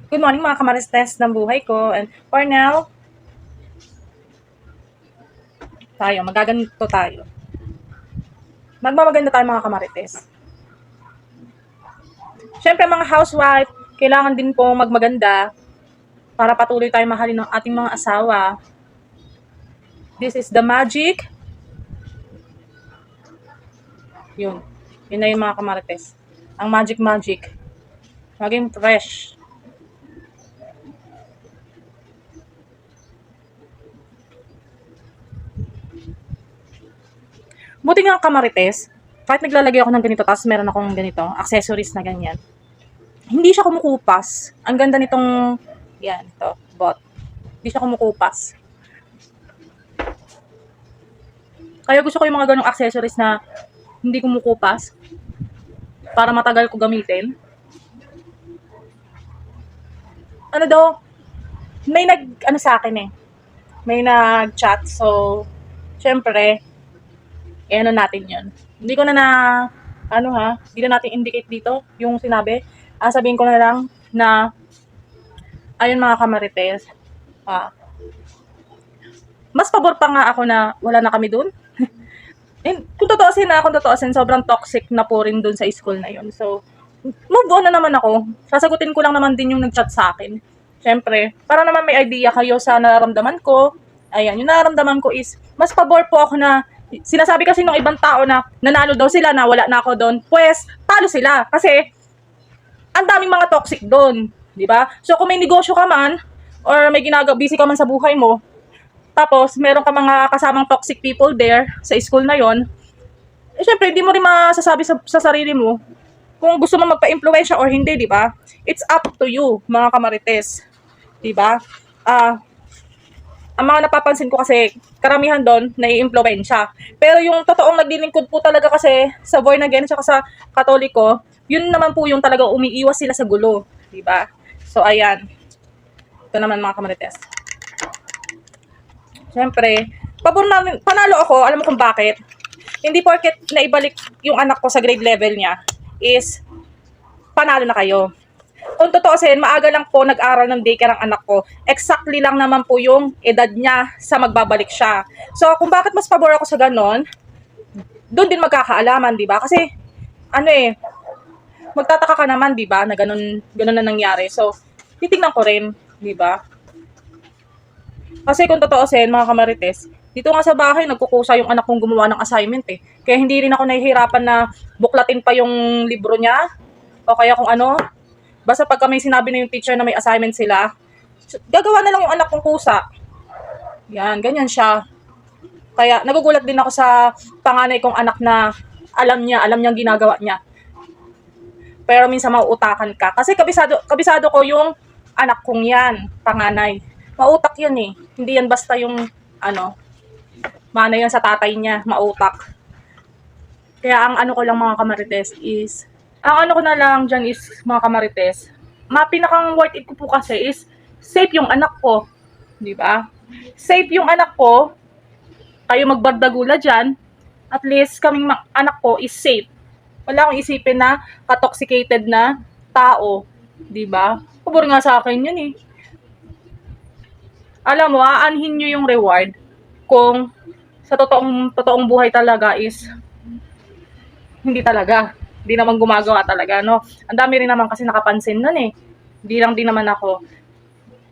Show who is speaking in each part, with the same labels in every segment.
Speaker 1: Good morning mga kamaristes ng buhay ko. And for now, magaganito tayo. Magmamaganda tayo mga kamarites. Siyempre mga housewife, kailangan din po magmaganda para patuloy tayo mahalin ng ating mga asawa. This is the magic. Yun. Yun na yung mga kamarites. Ang magic. Maging fresh. Buti nga kamarites, kahit naglalagay ako ng ganito, tapos meron akong ganito, accessories na ganyan, hindi siya kumukupas. Ang ganda nitong, yan, ito, bot. Hindi siya kumukupas. Kaya gusto ko yung mga ganong accessories na hindi kumukupas para matagal ko gamitin. Ano daw, may sa akin eh. May nag-chat, so, syempre, ano natin yun. Hindi ko hindi na natin indicate dito yung sinabi. Sabihin ko na lang na, ayun mga kamarites, mas pabor pa nga ako na wala na kami dun. And kung totoosin, sobrang toxic na po rin dun sa school na yun. So, move on na naman ako. Sasagutin ko lang naman din yung nag-chat sa akin. Siyempre, para naman may idea kayo sa nararamdaman ko. Ayan, yung nararamdaman ko is, mas pabor po ako na, sinasabi kasi ng ibang tao na nanalo daw sila, na wala na ako doon. Pues, talo sila. Kasi, ang daming mga toxic doon. Di ba? So, kung may negosyo ka man, or may busy ka man sa buhay mo, tapos, meron ka mga kasamang toxic people there sa school na yon, syempre, hindi mo rin masasabi sa sarili mo kung gusto mo magpa-impluwensya or hindi, di ba? It's up to you, mga kamarites. Di ba? Ang mga napapansin ko kasi, karamihan doon, nai-impluwensya. Pero yung totoong naglilingkod po talaga kasi sa born again at sa katoliko, yun naman po yung talaga umiiwas sila sa gulo. Di ba? So, ayan. Ito naman mga kamarites. Siyempre, panalo ako, alam mo kung bakit? Hindi porket naibalik yung anak ko sa grade level niya is panalo na kayo. Kung totoosin, maaga lang po nag-aral ng daycare ang anak ko. Exactly lang naman po yung edad niya sa magbabalik siya. So, kung bakit mas pabor ako sa ganon, doon din magkakaalaman, di ba? Kasi, magtataka ka naman, di ba, na ganon na nangyari. So, titingnan ko rin, di ba? Kasi kung totoosin, mga kamarites, dito nga sa bahay, nagkukusa yung anak kong gumawa ng assignment eh. Kaya hindi rin ako nahihirapan na buklatin pa yung libro niya. O kaya kung ano. Basta pagka may sinabi na yung teacher na may assignment sila, gagawa na lang yung anak kong kusa. Yan, ganyan siya. Kaya nagugulat din ako sa panganay kong anak na alam niyang ginagawa niya. Pero minsan mauutakan ka. Kasi kabisado ko yung anak kong yan, panganay. Mautak yan eh. Hindi yan basta yung, mana yan sa tatay niya, mautak. Kaya ang ko lang mga kamarites is, ang ko na lang dyan is, mga kamarites, pinakang worth it ko po kasi is, safe yung anak ko. Di ba? Safe yung anak ko, kayo magbardagula dyan, at least kaming anak ko is safe. Wala akong isipin na katoxicated na tao. Di ba? Pabor nga sa akin yun eh. Alam mo, aanhin nyo yung reward kung sa totoong buhay talaga is hindi talaga. Hindi naman gumagawa talaga, no? Ang dami rin naman kasi nakapansin nun eh. Hindi lang din naman ako.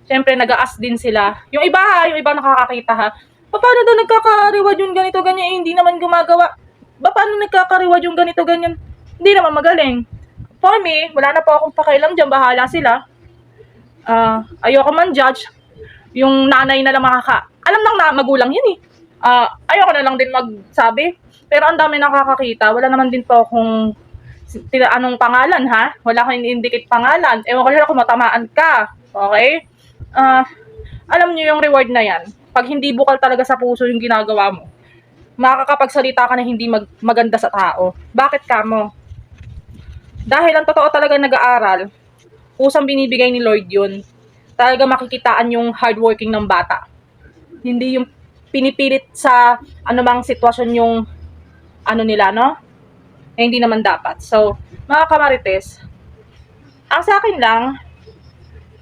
Speaker 1: Siyempre, nag-aas din sila. Yung iba nakakakita ha. Paano daw nagkaka-reward yung ganito, ganyan? Hindi naman gumagawa. Paano nagkaka-reward yung ganito, ganyan? Hindi naman magaling. For me, wala na po akong pakialam dyan. Bahala sila. Ayoko man judge. Yung nanay na lang alam ng magulang yun eh. Ayoko na lang din magsabi. Pero ang dami nakakakita. Wala naman din po akong anong pangalan ha. Wala akong indicate pangalan. Ewan ko lang kung matamaan ka. Okay? Alam niyo yung reward na yan. Pag hindi bukal talaga sa puso yung ginagawa mo, makakapagsalita ka na hindi maganda sa tao. Bakit ka mo? Dahil ang totoo talaga nag-aaral, kusang binibigay ni Lord yun. Talaga makikitaan yung hardworking ng bata. Hindi yung pinipilit sa anumang sitwasyon yung nila, no? Eh, hindi naman dapat. So, mga kamarites, ang sa akin lang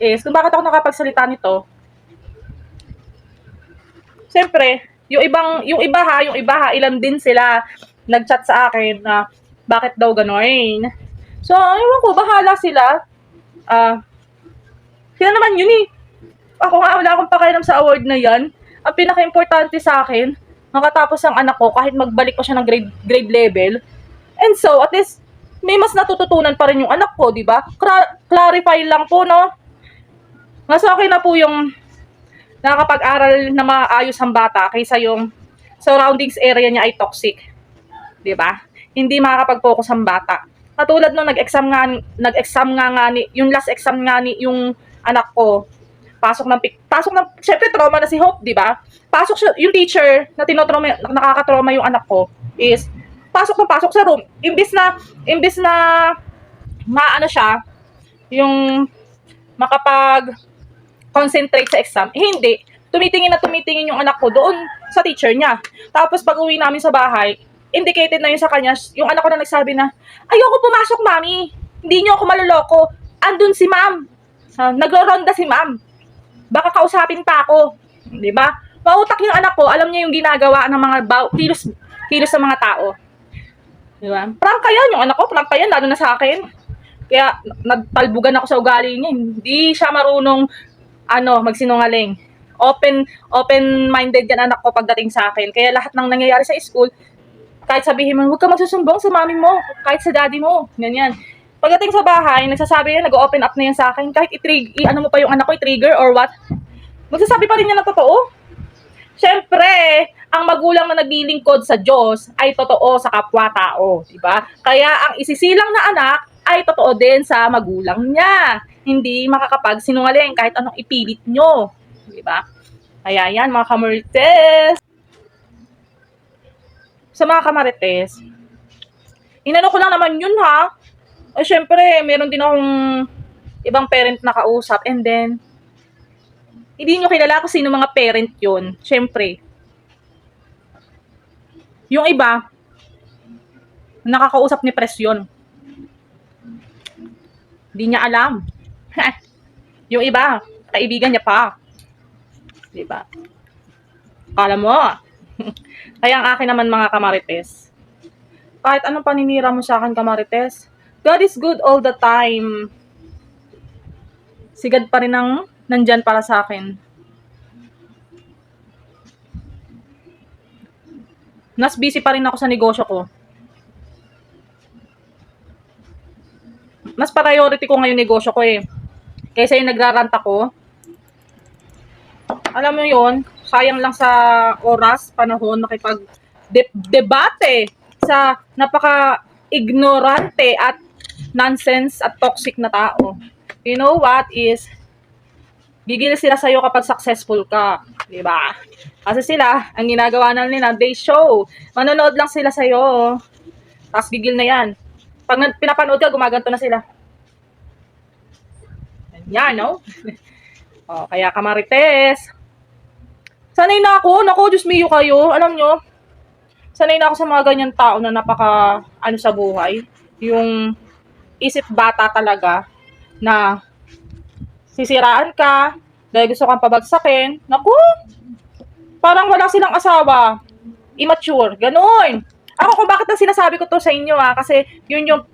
Speaker 1: is, kung bakit ako nakapagsalita nito, siyempre, yung iba ha, ilan din sila nag-chat sa akin na bakit daw gano'n. So, ewan ko, bahala sila. Sila naman yun eh. Ako nga, wala akong pakialam sa award na yan. Ang pinaka-importante sa akin, makatapos ang anak ko kahit magbalik pa siya ng grade level. And so, at least, may mas natututunan pa rin yung anak ko, di ba? Clarify lang po, no? Mas okay na po yung nakakapag-aral na maayos ang bata kaysa yung surroundings area niya ay toxic. Di ba? Hindi makakapag-focus ang bata. Katulad nung nag-exam nga ni, yung last exam nga ni yung anak ko, pasok ng, syempre trauma na si Hope, di ba? Pasok siya, yung teacher na nakakatrauma yung anak ko is, pasok sa room. Imbis na maano siya, yung makapag-concentrate sa exam, hindi. Tumitingin yung anak ko doon sa teacher niya. Tapos pag uwi namin sa bahay, indicated na yun sa kanya, yung anak ko na nagsabi na, ayoko pumasok, mami. Hindi niyo ako maloloko. Andun si ma'am. Nagro-ronda si ma'am. Baka kausapin pa ako. Di ba? Mautak yung anak ko, alam niya yung ginagawa ng mga kilos sa mga tao. Di ba? Prangka yan, yung anak ko, prangka yan, lalo na sa akin. Kaya, nagtalbugan ako sa ugali niya. Hindi siya marunong, magsinungaling. Open-minded yan anak ko pagdating sa akin. Kaya lahat ng nangyayari sa school, kahit sabihin mo, huwag ka magsusumbong sa mami mo, kahit sa daddy mo, ganyan. Pagdating sa bahay, nagsasabi yan, nag-open up na yan sa akin, kahit ano mo pa yung anak ko, i-trigger or what, magsasabi pa rin yan ng totoo. Siyempre, ang magulang na naglilingkod sa Diyos ay totoo sa kapwa-tao, di ba? Kaya ang isisilang na anak ay totoo din sa magulang niya. Hindi makakapagsinungaling kahit anong ipilit nyo, di ba? Kaya yan, mga kamarites. Sa mga kamarites, inano ko lang naman yun ha. Syempre, meron din akong ibang parent na kausap and then, hindi nyo kilala kung sino mga parent yun. Syempre, yung iba, nakakausap ni Presyon. Hindi niya alam. Yung iba, kaibigan niya pa. Diba? Kala mo. Kaya ang akin naman mga kamarites, kahit anong paninira mo sa akin kamarites, God is good all the time. Sigad pa rin ang nandyan para sa akin. Mas busy pa rin ako sa negosyo ko. Mas priority ko ngayon negosyo ko eh. Kaysa yung nagrarant ako. Alam mo yon, sayang lang sa oras, panahon, makipag-debate sa napaka-ignorante at nonsense at toxic na tao. You know what is, gigil sila sa'yo kapag successful ka. Diba? Kasi sila, ang ginagawa na nila, they show. Manonood lang sila sa'yo. Tapos gigil na yan. Pag pinapanood ka, gumaganto na sila. Yan, no? Kaya kamarites, sanay na ako. Naku, Diyos mio kayo. Alam nyo, sanay na ako sa mga ganyan tao na napaka, sa buhay. Yung isip bata talaga na sisiraan ka dahil gusto kang pabagsakin. Naku, parang wala silang asawa. Immature. Ganon. Ako kung bakit na sinasabi ko to sa inyo kasi yun yung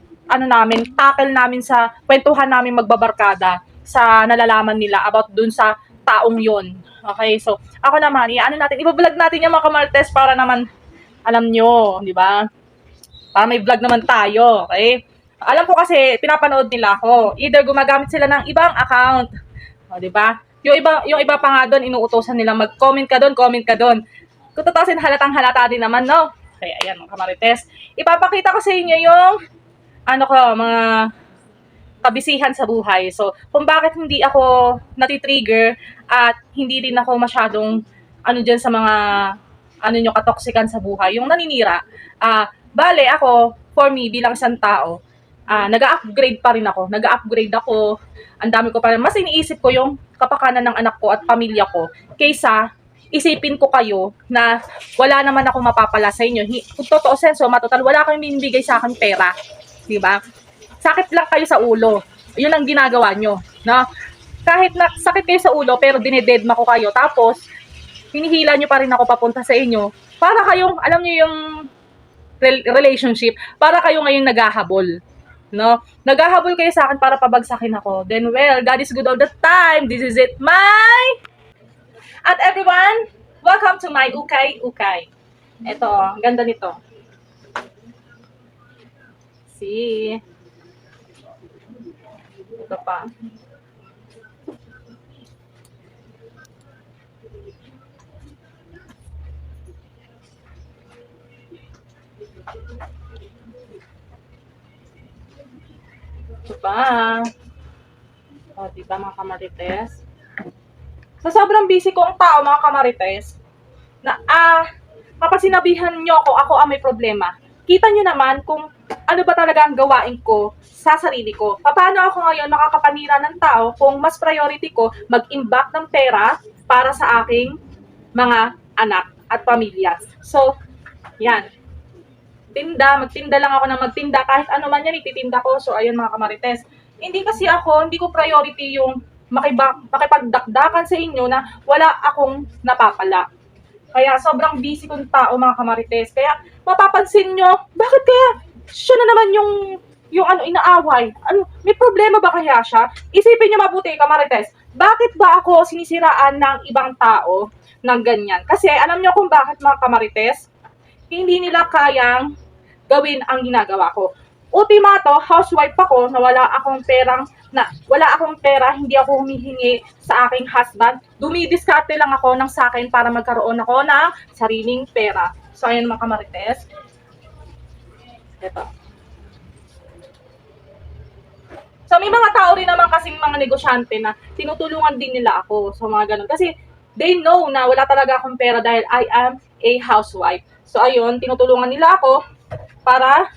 Speaker 1: tackle namin sa kwentuhan namin magbabarkada sa nalalaman nila about dun sa taong yun. Okay, so ako naman, ibablog natin yung mga kamartes para naman alam nyo, di ba? Para may vlog naman tayo, okay? Alam ko kasi pinapanood nila ako. Either gumagamit sila ng ibang account. Di ba? Yung iba pa nga doon, inuutosan nila mag-comment ka doon, comment ka doon. Kung totoo halatang halata din naman, no? Kaya ayan, mga kamarites. Ipapakita ko sa inyo yung mga kabisihan sa buhay. So, kung bakit hindi ako natitrigger at hindi rin ako masyadong dyan sa mga katoksikan sa buhay. Yung naninira, bale ako, for me, bilang isang tao, nag-upgrade pa rin ako. Nag-upgrade ako. Ang dami ko pa rin. Mas iniisip ko yung kapakanan ng anak ko at pamilya ko kaysa isipin ko kayo na wala naman ako mapapala sa inyo. Kung totoo senso, matotal, wala kayong binibigay sa akin pera. Diba? Sakit lang kayo sa ulo. Yun ang ginagawa nyo. No? Kahit na sakit kayo sa ulo, pero dinededma ko kayo. Tapos, hinihila nyo pa rin ako papunta sa inyo. Para kayong, alam nyo yung relationship, para kayong ngayon naghahabol. No? Naghahabol kayo sa akin para pabagsakin ako. Then, well, God is good all the time. This is it, my... At everyone, welcome to my Ukay Ukay. Ito, ang ganda nito. See? Ito pa. Diba? O, diba mga kamarites? Sa sobrang busy ko ang tao, mga kamarites, na kapag sinabihan nyo ako ang may problema, kita nyo naman kung ano ba talaga ang gawain ko sa sarili ko. Paano ako ngayon makakapanira ng tao kung mas priority ko mag-imbak ng pera para sa aking mga anak at pamilya. So, yan. Magtinda lang ako ng magtinda. Kahit ano man yan, ititinda ko. So, ayun mga kamarites. Hindi ko priority yung makipagdakdakan sa inyo na wala akong napapala. Kaya sobrang busy kong tao mga kamarites. Kaya mapapansin nyo, bakit kaya siya na naman yung inaaway? May problema ba kaya siya? Isipin nyo mabuti kamarites, bakit ba ako sinisiraan ng ibang tao ng ganyan? Kasi alam nyo kung bakit mga kamarites? Hindi nila kayang gawin ang ginagawa ko. Ultimato, housewife ako na wala akong pera, hindi ako humihingi sa aking husband. Dumidiskarte lang ako ng sakin para magkaroon ako ng sariling pera. So, ayun mga kamarites. Ito. So, may mga tao rin naman kasing mga negosyante na tinutulungan din nila ako. So, mga ganun. Kasi, they know na wala talaga akong pera dahil I am a housewife. So, ayun, tinutulungan nila ako para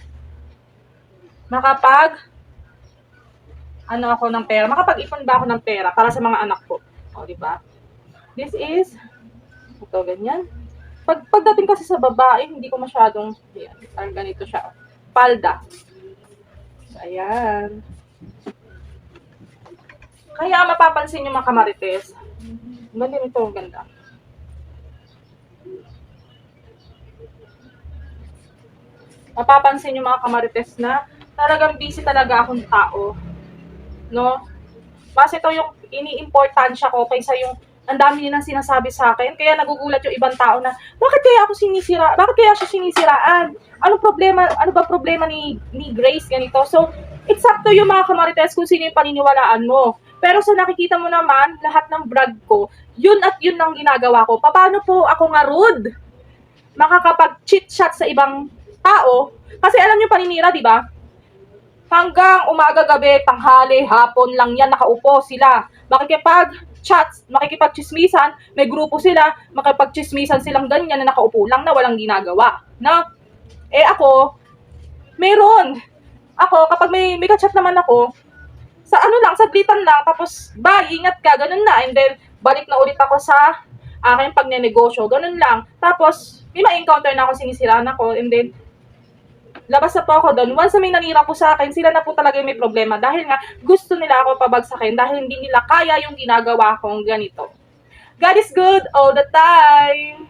Speaker 1: makapag-ipon ba ako ng pera para sa mga anak ko. O, di ba? This is, ito, ganyan. Pagdating kasi sa babae, hindi ko masyadong, yan, ganito siya. Palda. So, ayan. Kaya mapapansin nyo mga kamarites, ganda nito, ganda. Mapapansin nyo mga kamarites na talagang busy talaga akong tao. No? Kasi ito yung iniimportansya ko kaysa yung ang dami nilang sinasabi sa akin. Kaya nagugulat yung ibang tao na, bakit kaya siya sinisiraan? Ano ba problema ni Grace ganito? So, it's up to you mga kamarites kung sino yung paniniwalaan mo. Pero sa nakikita mo naman, lahat ng vlog ko, yun at yun ang ginagawa ko. Paano po ako nga rude? Makakapag-chit-chat sa ibang tao, kasi alam nyo paninira, di ba? Hanggang umaga, gabi, tanghali, hapon lang yan, nakaupo sila. Makikipag-chats, makikipag-chismisan, may grupo sila, makikipag-chismisan silang ganyan na nakaupo lang na walang ginagawa. Na, ako, meron. Ako, kapag may ka-chat naman ako, saglitan lang, tapos, bye, ingat ka, ganun na. And then, balik na ulit ako sa aking pagnenegosyo, ganun lang. Tapos, may ma-encounter na ako, sinisiraan ako, and then, labas na po ako doon. Once na may nanira po sa akin, sila na po talaga yung may problema. Dahil nga, gusto nila ako pabagsakin dahil hindi nila kaya yung ginagawa kong ganito. God is good all the time.